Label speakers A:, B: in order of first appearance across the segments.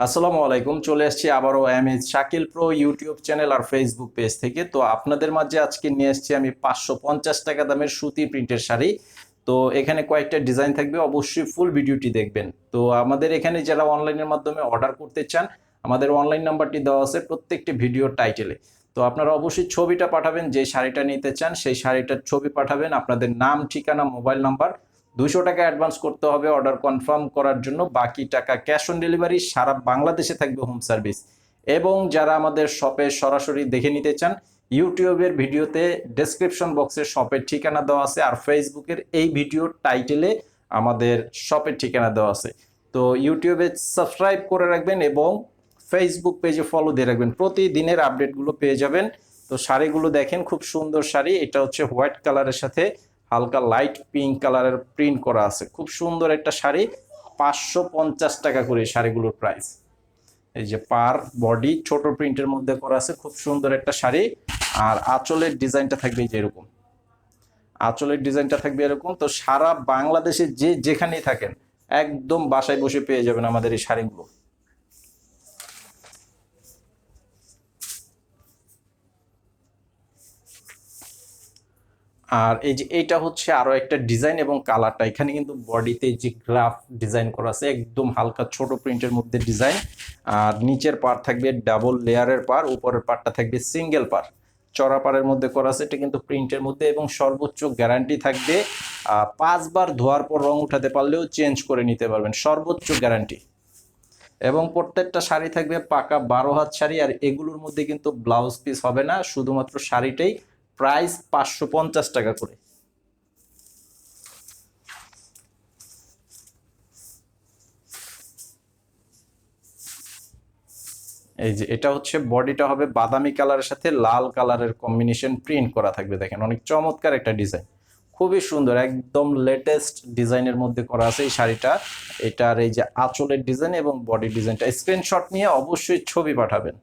A: আসসালামু আলাইকুম। চলে আসছি আবারও MS Shakil pro YouTube channel আর ফেসবুক পেজ থেকে। তো আপনাদের মাঝে আজকে নিয়ে আসছি আমি 550 টাকা দামের সুতি প্রিন্টের শাড়ি। তো এখানে কয়েকটা ডিজাইন থাকবে, অবশ্যই ফুল ভিডিওটি দেখবেন। তো আমাদের এখানে যারা অনলাইনের মাধ্যমে অর্ডার করতে চান, আমাদের অনলাইন নাম্বারটি দেওয়া আছে প্রত্যেকটি ভিডিওর টাইটেলে। তো আপনারা অবশ্যই ছবিটা পাঠাবেন, যে শাড়িটা নিতে চান সেই শাড়িটার ছবি পাঠাবেন, আপনাদের নাম, ঠিকানা, মোবাইল নাম্বার। 200 টাকা অ্যাডভান্স করতে হবে অর্ডার কনফার্ম করার জন্য, বাকি টাকা ক্যাশ অন ডেলিভারি। সারা বাংলাদেশে থাকবে হোম সার্ভিস। এবং যারা আমাদের শপে সরাসরি দেখে নিতে চান, ইউটিউবের ভিডিওতে ডেসক্রিপশন বক্সে শপের ঠিকানা দেওয়া আছে, আর ফেসবুকের এই ভিডিওর টাইটেলে আমাদের শপের ঠিকানা দেওয়া আছে। তো ইউটিউবে সাবস্ক্রাইব করে রাখবেন এবং ফেসবুক পেজে ফলো দিয়ে রাখবেন, প্রতিদিনের আপডেটগুলো পেয়ে যাবেন। তো শাড়িগুলো দেখেন, খুব সুন্দর শাড়ি। এটা হচ্ছে হোয়াইট কালারের সাথে হালকা লাইট পিঙ্ক কালারের প্রিন্ট করা আছে, খুব সুন্দর একটা শাড়ি। 550 টাকা করে শাড়িগুলোর প্রাইস। এই যে পার বডি ছোট প্রিন্টের মধ্যে করা আছে, খুব সুন্দর একটা শাড়ি। আর আঁচলের ডিজাইনটা থাকবে এই যে এরকম, আঁচলের ডিজাইনটা থাকবে এরকম। তো সারা বাংলাদেশে যে যেখানেই থাকেন, একদম বাসায় বসে পেয়ে যাবেন আমাদের এই শাড়িগুলো। আর এই যে এইটা হচ্ছে আরো একটা ডিজাইন এবং কালারটা, এখানে কিন্তু বডিতে যে গ্রাফ ডিজাইন করা আছে, একদম হালকা ছোট প্রিন্টের মধ্যে ডিজাইন। আর নিচের পার থাকবে ডাবল লেয়ারের পার, উপরের পারটা থাকবে সিঙ্গেল পার, চড়া পারের মধ্যে করা আছে। এটা কিন্তু প্রিন্টের মধ্যে এবং সর্বোচ্চ গ্যারান্টি থাকবে 5 বার ধোয়ার পর রং উঠাতে পারলেও চেঞ্জ করে নিতে পারবেন, সর্বোচ্চ গ্যারান্টি। এবং প্রত্যেকটা শাড়ি থাকবে পাকা 12 হাত শাড়ি, আর এগুলোর মধ্যে কিন্তু ব্লাউজ পিস হবে না, শুধুমাত্র শাড়িটাই। প্রাইস 550 টাকা করে। এই যে এটা হচ্ছে বডিটা হবে বাদামি কালারের সাথে লাল কালারের কম্বিনেশন প্রিন্ট করা থাকবে, দেখেন অনেক চমৎকার একটা ডিজাইন, খুবই সুন্দর, একদম লেটেস্ট ডিজাইনের মধ্যে করা আছে এই শাড়িটা। এটার এই যে আঁচলের ডিজাইন এবং বডি ডিজাইনটা, স্ক্রিনশট নিয়ে অবশ্যই ছবি পাঠাবেন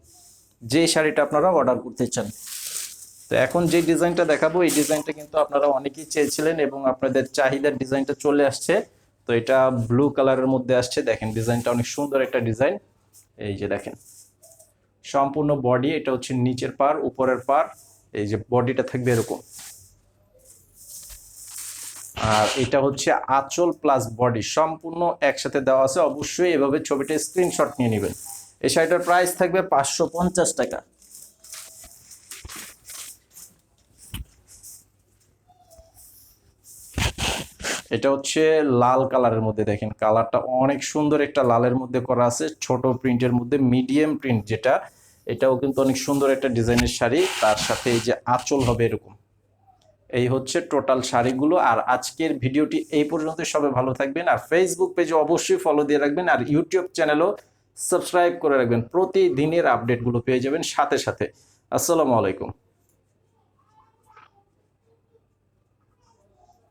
A: যে শাড়িটা আপনারা অর্ডার করতে চান। তো এখন যে ডিজাইনটা দেখাবো, এই ডিজাইনটা কিন্তু আপনারা অনেকেই চেয়েছিলেন এবং আপনাদের চাহিদার ডিজাইনটা চলে আসছে। তো এটা ব্লু কালারের মধ্যে আসছে, দেখেন ডিজাইনটা অনেক সুন্দর একটা ডিজাইন। এই যে দেখেন সম্পূর্ণ বডি, এটা হচ্ছে নিচের পার, উপরের পার। এই যে বডিটা থাকবে এরকম। আর এটা হচ্ছে আঁচল প্লাস বডি সম্পূর্ণ একসাথে দেওয়া আছে, অবশ্যই এভাবে ছবিটা স্ক্রিনশট নিয়ে নেবেন। এই শাড়িটার প্রাইস থাকবে 550 টাকা। এটা হচ্ছে লাল কালারের মধ্যে, দেখেন কালারটা অনেক সুন্দর, একটা লালের মধ্যে করা আছে, ছোট প্রিন্টের মধ্যে মিডিয়াম প্রিন্ট যেটা, এটাও কিন্তু অনেক সুন্দর একটা ডিজাইনের শাড়ি। তার সাথে এই যে আঁচল হবে এরকম। এই হচ্ছে টোটাল শাড়িগুলো। আর আজকের ভিডিওটি এই পর্যন্ত, সবাই ভালো থাকবেন। আর ফেসবুক পেজে অবশ্যই ফলো দিয়ে রাখবেন, আর ইউটিউব চ্যানেলও সাবস্ক্রাইব করে রাখবেন, প্রতিদিনের আপডেটগুলো পেয়ে যাবেন সাথে সাথে। আসসালামু আলাইকুম।